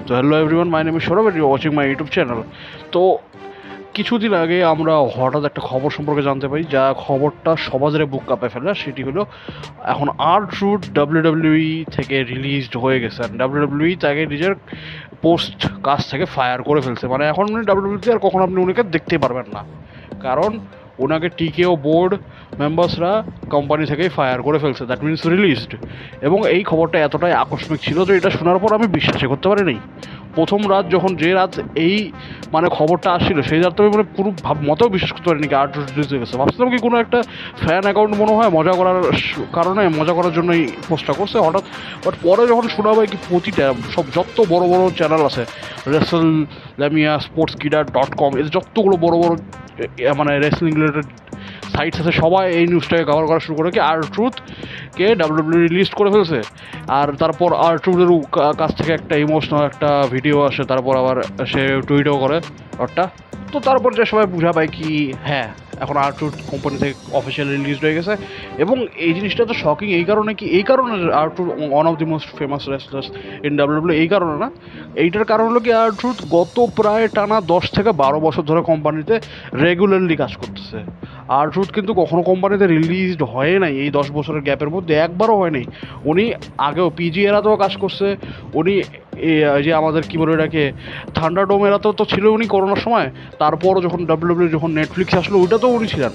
তো hello everyone, my name is Sourav and you are watching my YouTube channel. তো কিছুদিন আগে আমরা হঠাৎ একটা খবর সম্পর্কে জানতে পারি, যা খবরটা সমাজের বুক কাঁপে ফেলে। সেটি হলো এখন R-Truth WWE থেকে রিলিজড হয়ে গেছে, আর WWE তাকে নিজের পোস্ট কাজ থেকে ফায়ার করে ফেলছে। মানে এখন উনি WWE আর কখনো আপনি উনিকে দেখতেই পারবেন না, কারণ ওনাকে টিকেও বোর্ড মেম্বার্সরা কোম্পানি থেকেই ফায়ার করে ফেলছে, দ্যাট মিনস রিলিজড। এবং এই খবরটা এতটাই আকস্মিক ছিল যে এটা শোনার পর আমি বিশ্বাসই করতে পারিনি। প্রথম রাত যখন যে রাত এই মানে খবরটা আসছিল, সেই রাত আমি মানে পুরো মতেও বিশ্বাস করতে পারিনি কি R-Truth রিলিজ হয়ে গেছে। ভাবছিলাম কি কোনো একটা ফ্যান অ্যাকাউন্ট মনে হয় মজা করার কারণে, মজা করার জন্যই পোস্টটা করছে হঠাৎ। বাট পরে যখন শোনা হয় কি প্রতিটা যত বড় বড় চ্যানেল আছে, রেসলম্যানিয়া, sportskeeda.com, এদের যতগুলো বড় বড় মানে রেসলিং রিলেটেড সাইটস আছে, সবাই এই নিউজটাকে কভার করা শুরু করে কি R-Truth-কে WWE রিলিজ করে ফেলছে। আর তারপর R-Truth-এর কাছ থেকে একটা ইমোশনাল একটা ভিডিও আসে, তারপর আবার সে টুইটও করে ওটা। তো তারপর যে সবাই বুঝা পায় কি হ্যাঁ, এখন R-Truth কোম্পানি থেকে অফিসিয়ালি রিলিজ হয়ে গেছে। এবং এই জিনিসটা তো শকিং এই কারণে কি, এই কারণে R-Truth one of the most famous wrestlers in WWE, এই কারণে না। এইটার কারণ হলো কি, R-Truth গত প্রায় টানা 10 থেকে 12 বছর ধরে কোম্পানিতে রেগুলারলি কাজ করতেছে। R-Truth কিন্তু কখনো কোম্পানিতে রিলিজড হয় নাই এই 10 বছরের গ্যাপের মধ্যে, একবারও হয় নাই। উনি আগেও PG এরাতেও কাজ করছে, উনি যে আমাদের কী বলে এটাকে থান্ডারডোম এরাতেও তো ছিল উনি করোনার সময়। তারপরও যখন WWE যখন নেটফ্লিক্স আসলো, ওইটাতেও উনি ছিলেন।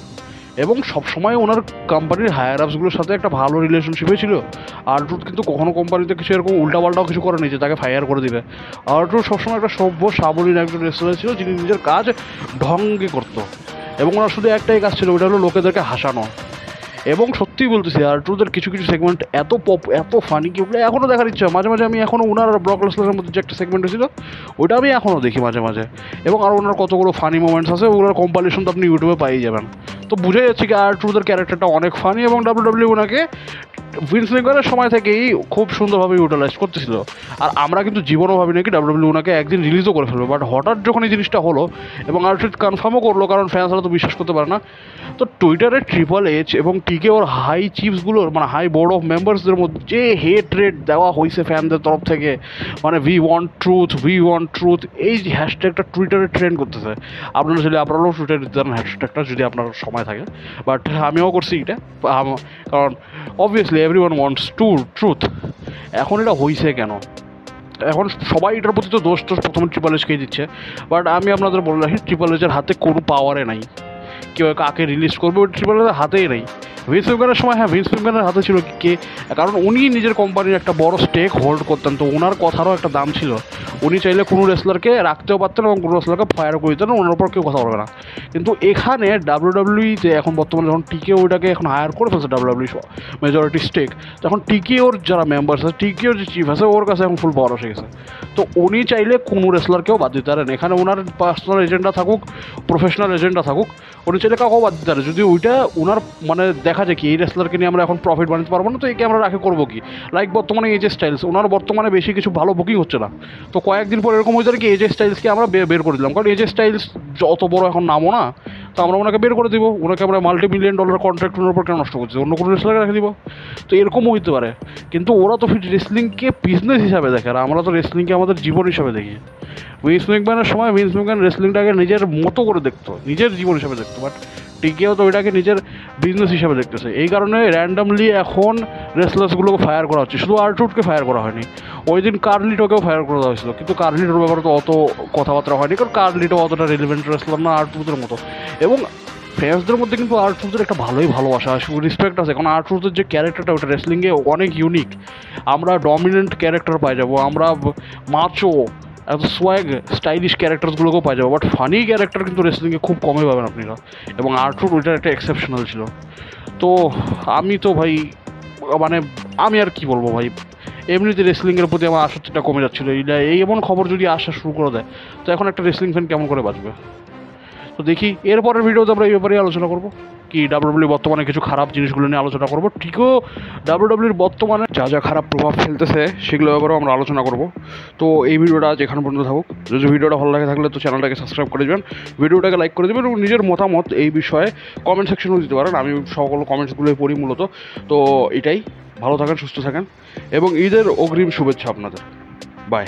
এবং সবসময় ওনার কোম্পানির হায়ার আপসগুলোর সাথে একটা ভালো রিলেশনশিপে ছিল। R-Truth কিন্তু কখনো কোম্পানিতে কিছু এরকম উল্টাপাল্টাও কিছু করেনি যে তাকে ফায়ার করে দিবে। R-Truth সবসময় একটা সভ্য সাবলীল একজন রেসলার ছিল, যিনি নিজের কাজ ঢঙ্গে করতো। এবং ওনার শুধু একটাই কাজ ছিল, ওইটা হলো লোকেদেরকে হাসানো। এবং সত্যিই বলতেছি, R-Truth-এর কিছু কিছু সেগমেন্ট এত পপ, এত ফানি কি ওগুলো এখনও দেখার ইচ্ছা। মাঝে মাঝে আমি এখনও ওনার আর ব্রক লেসনারের মধ্যে যে একটা সেগমেন্ট ছিল, ওইটা আমি এখনও দেখি মাঝে মাঝে। এবং আর ওনার কতগুলো ফানি মোমেন্টস আছে, ওগুলোর কম্পাইলেশন তো আপনি ইউটিউবে পাইয়ে যাবেন। তো বুঝে যাচ্ছে কি R-Truth-এর ক্যারেক্টারটা অনেক ফানি, এবং WWE ওনাকে ভিন্স ম্যাকম্যানের সময় থেকেই খুব সুন্দরভাবে ইউটিলাইজ করতেছিল। আর আমরা কিন্তু জীবনও ভাবি নাকি WWE ওনাকে একদিন রিলিজও করে ফেলবে। বাট হঠাৎ যখন এই জিনিসটা হলো, এবং R-Truth কনফার্মও করলো, কারণ ফ্যান্সরা তো বিশ্বাস করতে পারে না। তো টুইটারে Triple H এবং টিকে ওর হাই চিফসগুলোর মানে হাই বোর্ড অফ মেম্বার্সদের মধ্যে যে হেট রেট দেওয়া হয়েছে ফ্যানদের তরফ থেকে, মানে উই ওয়ান্ট ট্রুথ, এই হ্যাশট্যাগটা টুইটারে ট্রেন্ড করতেছে। আপনারা যদি আপনারাও টুইটারে দিতে পারেন হ্যাশট্যাগটা, যদি আপনার সময় থাকে। বাট আমিও করছি এটা, কারণ অবভিয়াসলি এভরিওয়ান ওয়ান্টস ট্রুথ। এখন এটা হয়েছে কেন? এখন সবাই এটার প্রতি তো দোষ প্রথমে Triple H-কেই দিচ্ছে। বাট আমি আপনাদের বলে রাখি, Triple H-এর হাতে কোনো পাওয়ারে নাই। কেউ কাকে রিলিজ করবে ওই Triple H-এর হাতেই নেই। ভিন্স ম্যাকম্যানের সময় হ্যাঁ, ভিন্স ম্যাকম্যানের হাতে ছিল কে, কারণ উনি নিজের কোম্পানির একটা বড় স্টেক হোল্ড করতেন, তো ওনার কথারও একটা দাম ছিল। উনি চাইলে কোনো রেসলারকে রাখতেও পারতেন এবং কোনো রেসলারকে ফায়ার করে দিতেন, ওনার উপর কেউ কথা বলবে না। কিন্তু এখানে WWE-তে এখন বর্তমানে যখন টিকে ওইটাকে এখন হায়ার করে ফেলছে WWE মেজরিটি স্টেক, তখন টিকে ওর যারা মেম্বার্স আছে, টিকে ওর যে চিফ আছে, ওর কাছে এখন ফুল পাওয়ার এসে গেছে। তো উনি চাইলে কোনো রেসলারকেও বাদ দিতে পারেন। এখানে ওনার পার্সোনাল এজেন্ডা থাকুক, প্রফেশনাল এজেন্ডা থাকুক, উনি চাইলে কাউকেও বাদ দিতে পারে। যদি ওইটা ওনার মানে দেখা যায় কি এই রেসলারকে নিয়ে আমরা এখন প্রফিট বানাতে পারবো না, তো একে আমরা রাখে করবো কি। লাইক বর্তমানে AJ স্টাইলস, ওনার বর্তমানে বেশি কিছু ভালো বুকিং হচ্ছে না, তো কয়েকদিন পর এরকম হয়ে যাবে কি AJ স্টাইলসকে আমরা বের করে দিলাম, কারণ AJ স্টাইলস অত বড় এখন নামও না, তো আমরা ওনাকে বের করে দিব। ওনাকে আমরা $multi-million কন্ট্রাক্ট ওনার উপর কেন নষ্ট করছি, অন্য কোনো রেসলারকে রেখে দিব। তো এরকমও হইতে পারে। কিন্তু ওরা তো রেসলিংকে বিজনেস হিসাবে দেখে, আর আমরা তো রেসলিংকে আমাদের জীবন হিসাবে দেখি। ভিন্স ম্যাকম্যানের সময় ভিন্স ম্যাকম্যান রেসলিংটাকে নিজের মতো করে দেখতো, নিজের জীবন হিসাবে দেখতো। বাট টিকেও তো ওইটাকে নিজের বিজনেস হিসাবে দেখতেছে। এই কারণে র্যান্ডামলি এখন রেসলার্সগুলোকে ফায়ার করা হচ্ছে, শুধু R-Truth-কে ফায়ার করা হয়নি। ওই দিন কার্লিটোকেও ফায়ার করে দেওয়া হয়েছিল, কিন্তু কার্লিটোর ব্যাপারে তো অত কথাবার্তা হয়নি, কারণ কার্লিটো অতটা রিলেভেন্ট রেসলার না R-Truth-এর মতো। এবং ফ্যান্সদের মধ্যে কিন্তু R-Truth-এর একটা ভালোই ভালোবাসা আছে, রেসপেক্ট আছে, কারণ R-Truth-এর যে ক্যারেক্টারটা ওটা রেসলিংয়ে অনেক ইউনিক। আমরা ডমিনেন্ট ক্যারেক্টার পাই যাবো, আমরা মাচো এত সোয়াগ স্টাইলিশ ক্যারেক্টারসগুলোকেও পাই যাবো, বাট ফানি ক্যারেক্টার কিন্তু রেসলিংয়ে খুব কমই পাবেন আপনারা। এবং R-Truth ওইটার একটা এক্সেপশনাল ছিল। তো আমি তো ভাই মানে আমি আর কি বলবো ভাই, এমনিতে রেসলিংয়ের প্রতি আমার আসক্তিটা কমে যাচ্ছিলো। এই এমন খবর যদি আসা শুরু করে দেয়, তো এখন একটা রেসলিং ফ্যান কেমন করে বাঁচবে? তো দেখি এরপরের ভিডিওতে আমরা এই ব্যাপারে আলোচনা করবো কি WWE বর্তমানে কিছু খারাপ জিনিসগুলো নিয়ে আলোচনা করবো। ঠিকও WWE বর্তমানে যা যা খারাপ প্রভাব ফেলতেছে সেগুলোর ব্যাপারেও আমরা আলোচনা করবো। তো এই ভিডিওটা যেখানে পর্যন্ত থাকুক, যদি ভিডিওটা ভালো লাগে থাকলে তো চ্যানেলটাকে সাবস্ক্রাইব করে দেবেন, ভিডিওটাকে লাইক করে দেবেন, এবং নিজের মতামত এই বিষয়ে কমেন্ট সেকশনেও দিতে পারেন। আমি সকল কমেন্টসগুলোই পড়ি মূলত। তো এটাই, ভালো থাকেন, সুস্থ থাকেন, এবং ঈদের অগ্রিম শুভেচ্ছা আপনাদের। বাই।